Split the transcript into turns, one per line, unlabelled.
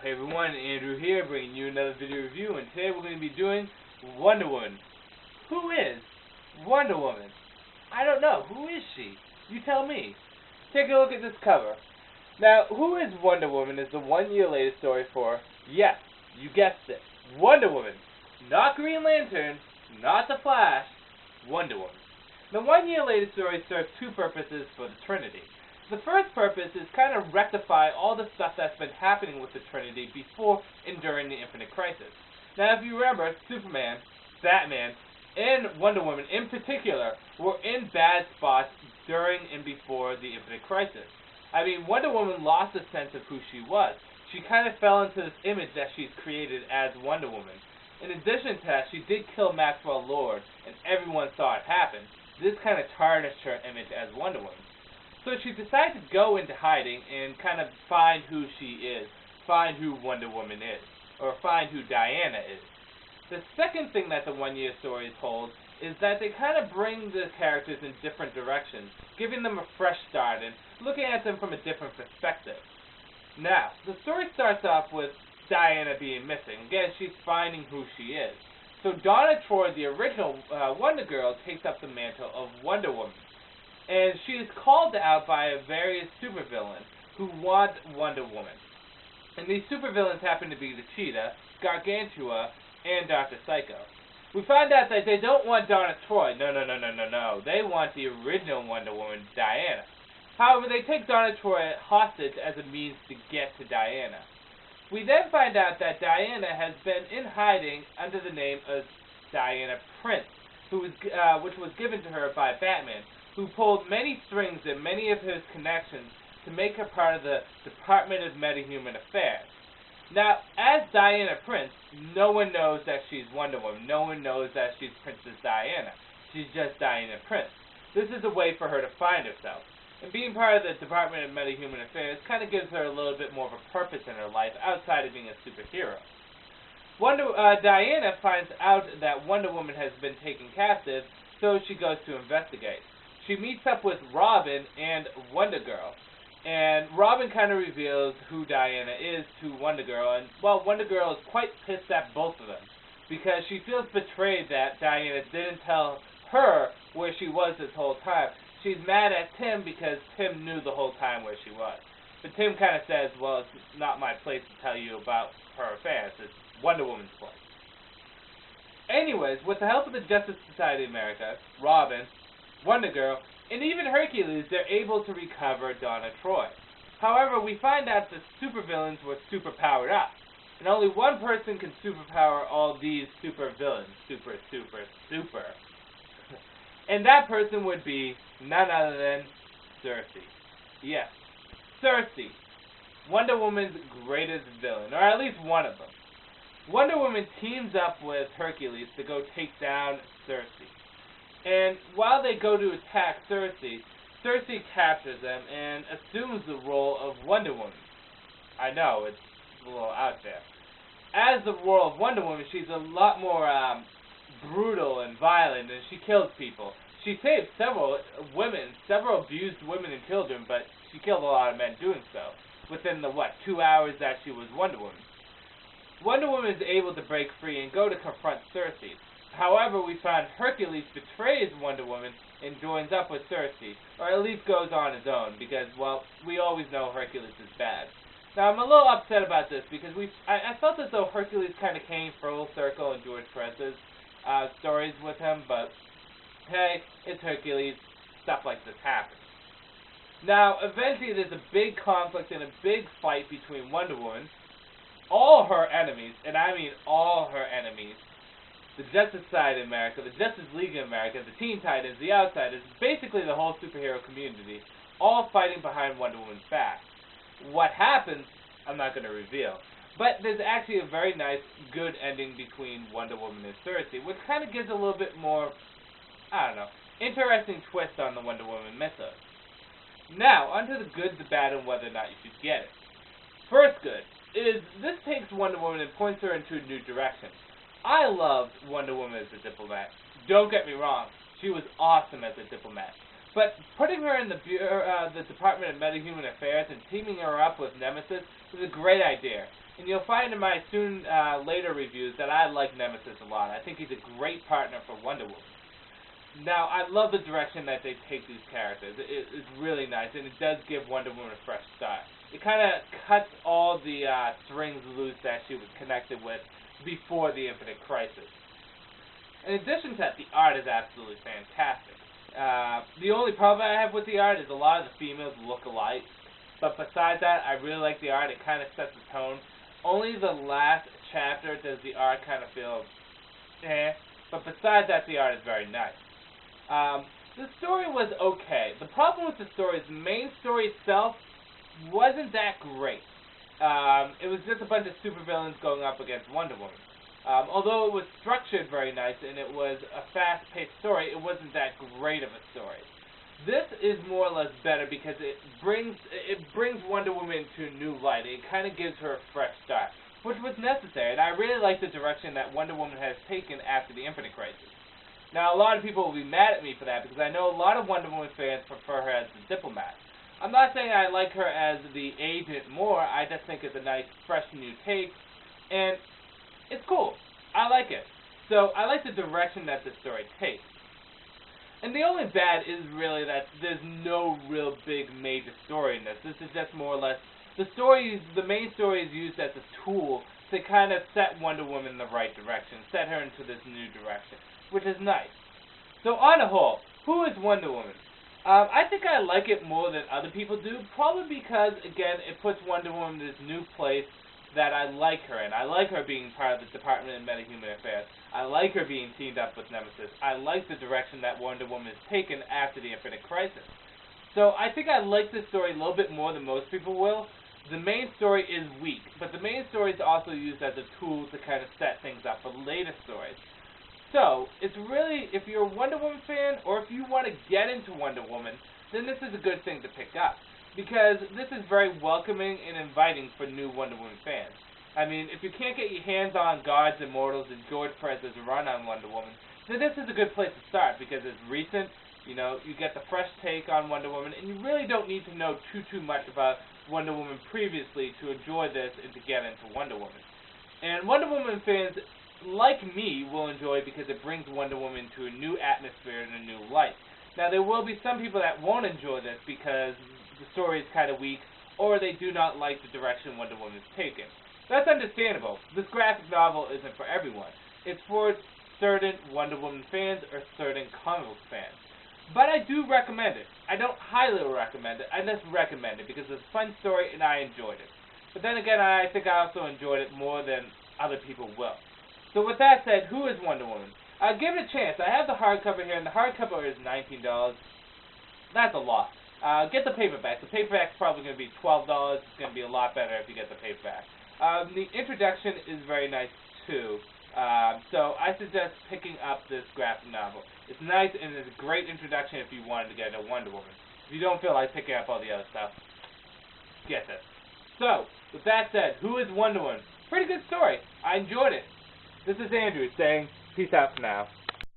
Hey everyone, Andrew here, bringing you another video review, and today we're going to be doing Wonder Woman. Who is Wonder Woman? I don't know. Who is she? You tell me. Take a look at this cover. Now, who is Wonder Woman is the 1 year later story for, yes, you guessed it, Wonder Woman. Not Green Lantern, not The Flash, Wonder Woman. The 1 year later story serves two purposes for the Trinity. The first purpose is kind of rectify all the stuff that's been happening with the Trinity before and during the Infinite Crisis. Now, if you remember, Superman, Batman, and Wonder Woman in particular were in bad spots during and before the Infinite Crisis. I mean, Wonder Woman lost a sense of who she was. She kind of fell into this image that she's created as Wonder Woman. In addition to that, she did kill Maxwell Lord, and everyone saw it happen. This kind of tarnished her image as Wonder Woman. So she decided to go into hiding and kind of find who she is, find who Wonder Woman is, or find who Diana is. The second thing that the 1 year stories hold is that they kind of bring the characters in different directions, giving them a fresh start and looking at them from a different perspective. Now, the story starts off with Diana being missing. Again, she's finding who she is. So Donna Troy, the original Wonder Girl, takes up the mantle of Wonder Woman. And she is called out by various supervillains who want Wonder Woman. And these supervillains happen to be the Cheetah, Gargantua, and Dr. Psycho. We find out that they don't want Donna Troy. No. They want the original Wonder Woman, Diana. However, they take Donna Troy hostage as a means to get to Diana. We then find out that Diana has been in hiding under the name of Diana Prince, which was given to her by Batman, who pulled many strings and many of his connections to make her part of the Department of Metahuman Affairs. Now, as Diana Prince, no one knows that she's Wonder Woman. No one knows that she's Princess Diana. She's just Diana Prince. This is a way for her to find herself. And being part of the Department of Metahuman Affairs kind of gives her a little bit more of a purpose in her life outside of being a superhero. Diana finds out that Wonder Woman has been taken captive, so she goes to investigate. She meets up with Robin and Wonder Girl, and Robin kind of reveals who Diana is to Wonder Girl, and, well, Wonder Girl is quite pissed at both of them, because she feels betrayed that Diana didn't tell her where she was this whole time. She's mad at Tim because Tim knew the whole time where she was. But Tim kind of says, well, it's not my place to tell you about her affairs, it's Wonder Woman's place. Anyways, with the help of the Justice Society of America, Robin, Wonder Girl, and even Hercules, they're able to recover Donna Troy. However, we find out the supervillains were super-powered up, and only one person can superpower all these supervillains. Super. And that person would be none other than Sersi. Yes, Sersi, Wonder Woman's greatest villain, or at least one of them. Wonder Woman teams up with Hercules to go take down Sersi. And while they go to attack Sersi, Sersi captures them and assumes the role of Wonder Woman. I know, it's a little out there. As the role of Wonder Woman, she's a lot more brutal and violent, and she kills people. She saved several abused women and children, but she killed a lot of men doing so within the, 2 hours that she was Wonder Woman. Wonder Woman is able to break free and go to confront Sersi. However, we find Hercules betrays Wonder Woman and joins up with Sersi, or at least goes on his own, because, well, we always know Hercules is bad. Now, I'm a little upset about this, because I felt as though Hercules kind of came full circle in George Perez's stories with him, but hey, it's Hercules, stuff like this happens. Now, eventually there's a big conflict and a big fight between Wonder Woman, all her enemies, and I mean all her enemies, the Justice Society of America, the Justice League of America, the Teen Titans, the Outsiders, basically the whole superhero community, all fighting behind Wonder Woman's back. What happens, I'm not going to reveal. But there's actually a very nice, good ending between Wonder Woman and Sersi, which kind of gives a little bit more, I don't know, interesting twist on the Wonder Woman mythos. Now, onto the good, the bad, and whether or not you should get it. First good is this takes Wonder Woman and points her into a new direction. I loved Wonder Woman as a diplomat. Don't get me wrong, she was awesome as a diplomat. But putting her in the Department of Metahuman Affairs and teaming her up with Nemesis is a great idea. And you'll find in my later reviews that I like Nemesis a lot. I think he's a great partner for Wonder Woman. Now, I love the direction that they take these characters. It's really nice, and it does give Wonder Woman a fresh start. It kind of cuts all the strings loose that she was connected with before the Infinite Crisis. In addition to that, the art is absolutely fantastic. The only problem I have with the art is a lot of the females look alike. But besides that, I really like the art. It kind of sets the tone. Only the last chapter does the art kind of feel but besides that, the art is very nice. The story was okay. The problem with the story is the main story itself wasn't that great. It was just a bunch of supervillains going up against Wonder Woman. Although it was structured very nice and it was a fast-paced story, it wasn't that great of a story. This is more or less better because it brings Wonder Woman to a new light. It kind of gives her a fresh start, which was necessary. And I really like the direction that Wonder Woman has taken after the Infinite Crisis. Now, a lot of people will be mad at me for that because I know a lot of Wonder Woman fans prefer her as the diplomat. I'm not saying I like her as the agent more. I just think it's a nice, fresh new take, and it's cool. I like it. So I like the direction that the story takes. And the only bad is really that there's no real big major story in this. This is just more or less the main story is used as a tool to kind of set Wonder Woman in the right direction, set her into this new direction, which is nice. So on the whole, who is Wonder Woman? I think I like it more than other people do, probably because, again, it puts Wonder Woman in this new place that I like her in. I like her being part of the Department of Metahuman Affairs. I like her being teamed up with Nemesis. I like the direction that Wonder Woman has taken after the Infinite Crisis. So I think I like this story a little bit more than most people will. The main story is weak, but the main story is also used as a tool to kind of set things up for later stories. So, it's really, if you're a Wonder Woman fan, or if you want to get into Wonder Woman, then this is a good thing to pick up. Because this is very welcoming and inviting for new Wonder Woman fans. I mean, if you can't get your hands on Gods, Immortals, and George Perez's run on Wonder Woman, then this is a good place to start, because it's recent, you get the fresh take on Wonder Woman, and you really don't need to know too much about Wonder Woman previously to enjoy this and to get into Wonder Woman. And Wonder Woman fans, like me, will enjoy because it brings Wonder Woman to a new atmosphere and a new light. Now, there will be some people that won't enjoy this because the story is kind of weak, or they do not like the direction Wonder Woman is taken. That's understandable. This graphic novel isn't for everyone. It's for certain Wonder Woman fans or certain comic book fans. But I do recommend it. I don't highly recommend it. I just recommend it because it's a fun story and I enjoyed it. But then again, I think I also enjoyed it more than other people will. So with that said, who is Wonder Woman? Give it a chance. I have the hardcover here, and the hardcover is $19. That's a lot. Get the paperback. The paperback's probably going to be $12. It's going to be a lot better if you get the paperback. The introduction is very nice, too. So I suggest picking up this graphic novel. It's nice, and it's a great introduction if you wanted to get into Wonder Woman. If you don't feel like picking up all the other stuff, get this. So, with that said, who is Wonder Woman? Pretty good story. I enjoyed it. This is Andrew saying peace out for now.